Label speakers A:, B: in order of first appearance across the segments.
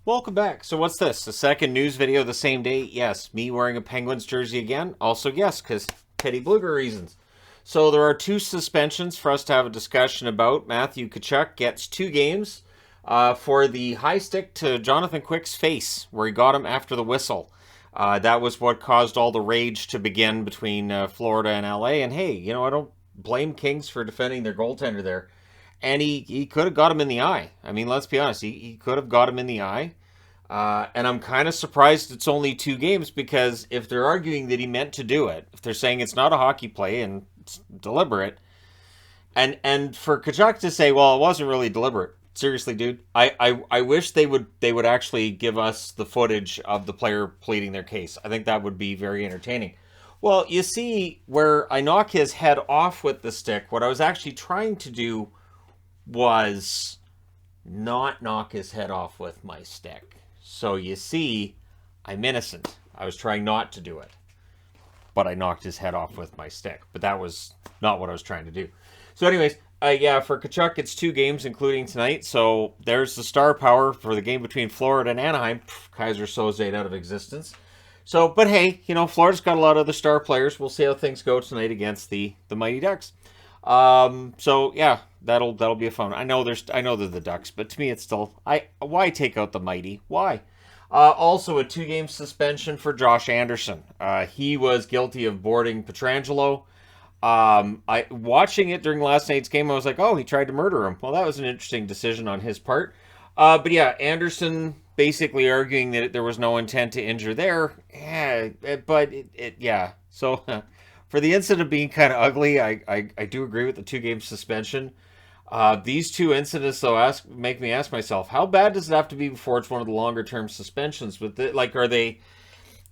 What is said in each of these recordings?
A: Welcome back. So what's this? The second news video the same day? Yes, me wearing a Penguins jersey again. Also, yes, because Teddy Bluger reasons. So there are two suspensions for us to have a discussion about. Matthew Tkachuk gets 2 games for the high stick to Jonathan Quick's face, where he got him after the whistle. That was what caused all the rage to begin between Florida and LA. And hey, I don't blame Kings for defending their goaltender there. And he could have got him in the eye. I mean, let's be honest. He could have got him in the eye. And I'm kind of surprised it's only 2 games because if they're arguing that he meant to do it, if they're saying it's not a hockey play and it's deliberate, and for Kachuk to say, well, it wasn't really deliberate. Seriously, dude, I wish they would actually give us the footage of the player pleading their case. I think that would be very entertaining. Well, you see, where I knock his head off with the stick, what I was actually trying to do was not knock his head off with my stick. So you see, I'm innocent. I was trying not to do it, but I knocked his head off with my stick. But that was not what I was trying to do. So anyways, yeah, for Tkachuk, it's 2 games, including tonight. So there's the star power for the game between Florida and Anaheim. Kaiser Soze out of existence. So, but hey, Florida's got a lot of other star players. We'll see how things go tonight against the Mighty Ducks. So yeah, that'll be a fun. I know they're the Ducks, but to me it's still why take out the Mighty? Why? Also a 2-game suspension for Josh Anderson. He was guilty of boarding Pietrangelo. I watching it during last night's game, I was like, oh, he tried to murder him. Well, that was an interesting decision on his part. But yeah, Anderson basically arguing that there was no intent to injure there. Yeah, but yeah. So for the incident being kind of ugly, I do agree with the 2-game suspension. These two incidents, though, make me ask myself, how bad does it have to be before it's one of the longer term suspensions? But are they?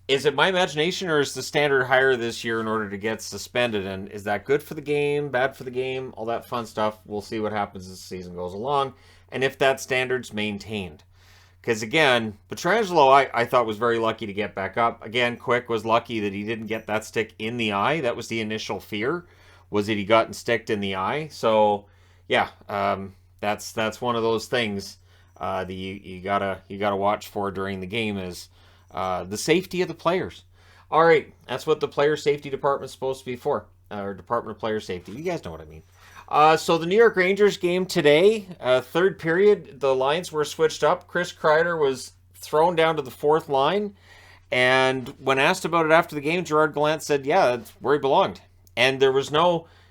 A: Is it my imagination, or is the standard higher this year in order to get suspended? And is that good for the game, bad for the game, all that fun stuff? We'll see what happens as the season goes along, and if that standard's maintained. Because again, Pietrangelo, I thought was very lucky to get back up. Again, Quick was lucky that he didn't get that stick in the eye. That was the initial fear, was that he got sticked in the eye. So yeah, that's one of those things that you gotta watch for during the game is the safety of the players. All right, that's what the player safety department's supposed to be for, or Department of Player Safety. You guys know what I mean. So the New York Rangers game today, third period, the lines were switched up. Chris Kreider was thrown down to the fourth line, and when asked about it after the game, Gerard Gallant said, yeah, that's where he belonged. And there was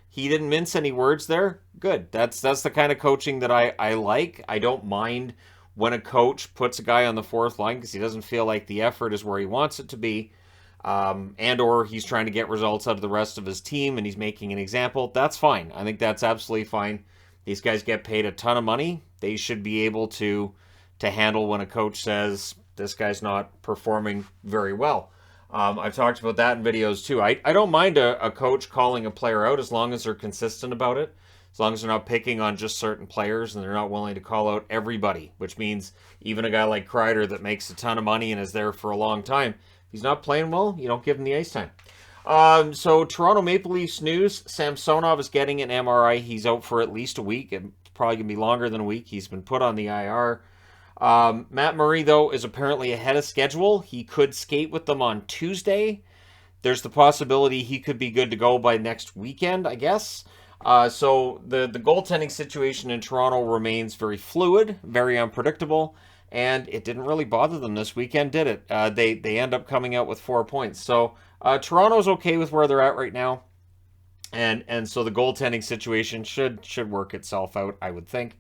A: he didn't mince any words there. Good. That's the kind of coaching that I like. I don't mind when a coach puts a guy on the fourth line because he doesn't feel like the effort is where he wants it to be. And or he's trying to get results out of the rest of his team and he's making an example. That's fine. I think that's absolutely fine. These guys get paid a ton of money. They should be able to handle when a coach says this guy's not performing very well. I've talked about that in videos too. I don't mind a coach calling a player out as long as they're consistent about it. As long as they're not picking on just certain players and they're not willing to call out everybody, which means even a guy like Kreider that makes a ton of money and is there for a long time. If he's not playing well, you don't give him the ice time. So Toronto Maple Leafs news, Samsonov is getting an MRI. He's out for at least a week. It's probably going to be longer than a week. He's been put on the IR. Matt Murray, though, is apparently ahead of schedule. He could skate with them on Tuesday. There's the possibility he could be good to go by next weekend, I guess. So the goaltending situation in Toronto remains very fluid, very unpredictable, and it didn't really bother them this weekend, did it? They end up coming out with 4 points. So Toronto's okay with where they're at right now, and so the goaltending situation should work itself out, I would think,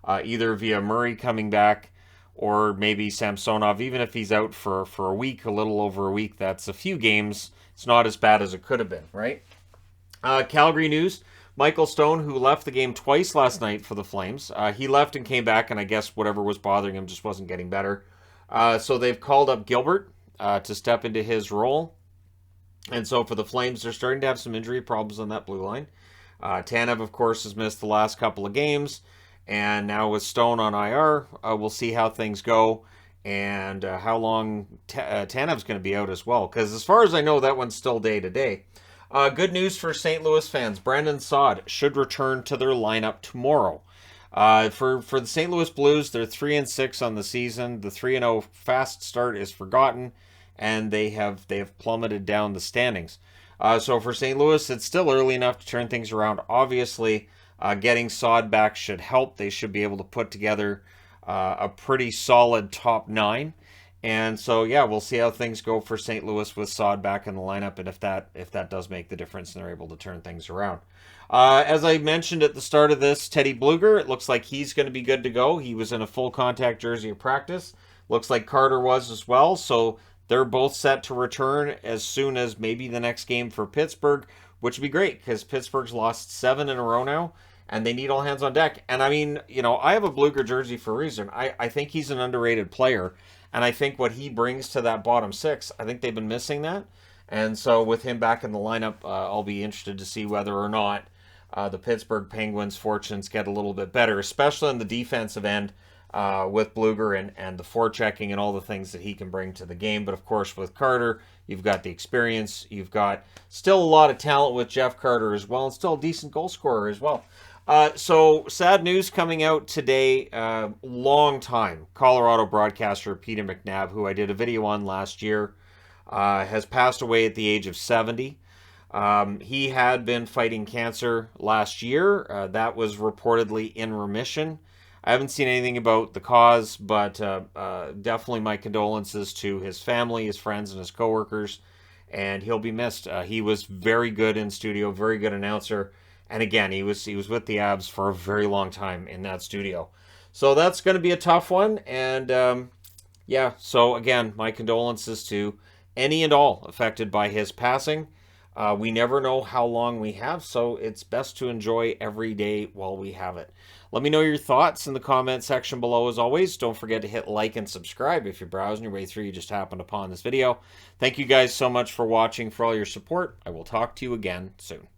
A: either via Murray coming back or maybe Samsonov. Even if he's out for a week, a little over a week, that's a few games. It's not as bad as it could have been, right? Calgary news. Michael Stone, who left the game twice last night for the Flames, he left and came back, and I guess whatever was bothering him just wasn't getting better. So they've called up Gilbert to step into his role. And so for the Flames, they're starting to have some injury problems on that blue line. Tanev, of course, has missed the last couple of games. And now with Stone on IR, we'll see how things go and how long Tanev's going to be out as well. Because as far as I know, that one's still day to day. Good news for St. Louis fans. Brandon Saad should return to their lineup tomorrow. For the St. Louis Blues, they're 3-6 on the season. The 3-0 fast start is forgotten, and they have plummeted down the standings. So for St. Louis, it's still early enough to turn things around. Obviously, getting Saad back should help. They should be able to put together a pretty solid top 9. And so, yeah, we'll see how things go for St. Louis with Saad back in the lineup, and if that does make the difference, and they're able to turn things around. As I mentioned at the start of this, Teddy Bluger, it looks like he's going to be good to go. He was in a full contact jersey of practice. Looks like Carter was as well. So they're both set to return as soon as maybe the next game for Pittsburgh, which would be great because Pittsburgh's lost 7 in a row now, and they need all hands on deck. And I mean, I have a Bluger jersey for a reason. I think he's an underrated player, and I think what he brings to that bottom 6, I think they've been missing that. And so with him back in the lineup, I'll be interested to see whether or not the Pittsburgh Penguins' fortunes get a little bit better, especially on the defensive end with Bluger and the forechecking and all the things that he can bring to the game. But of course, with Carter, you've got the experience. You've got still a lot of talent with Jeff Carter as well, and still a decent goal scorer as well. So sad news coming out today. Long time Colorado broadcaster Peter McNab, who I did a video on last year, has passed away at the age of 70. He had been fighting cancer last year. That was reportedly in remission. I haven't seen anything about the cause, but definitely my condolences to his family, his friends, and his coworkers. And he'll be missed. He was very good in studio, very good announcer. And again, he was with the Abs for a very long time in that studio. So that's going to be a tough one. And yeah, so again, my condolences to any and all affected by his passing. We never know how long we have, so it's best to enjoy every day while we have it. Let me know your thoughts in the comment section below as always. Don't forget to hit like and subscribe if you're browsing your way through, you just happened upon this video. Thank you guys so much for watching, for all your support. I will talk to you again soon.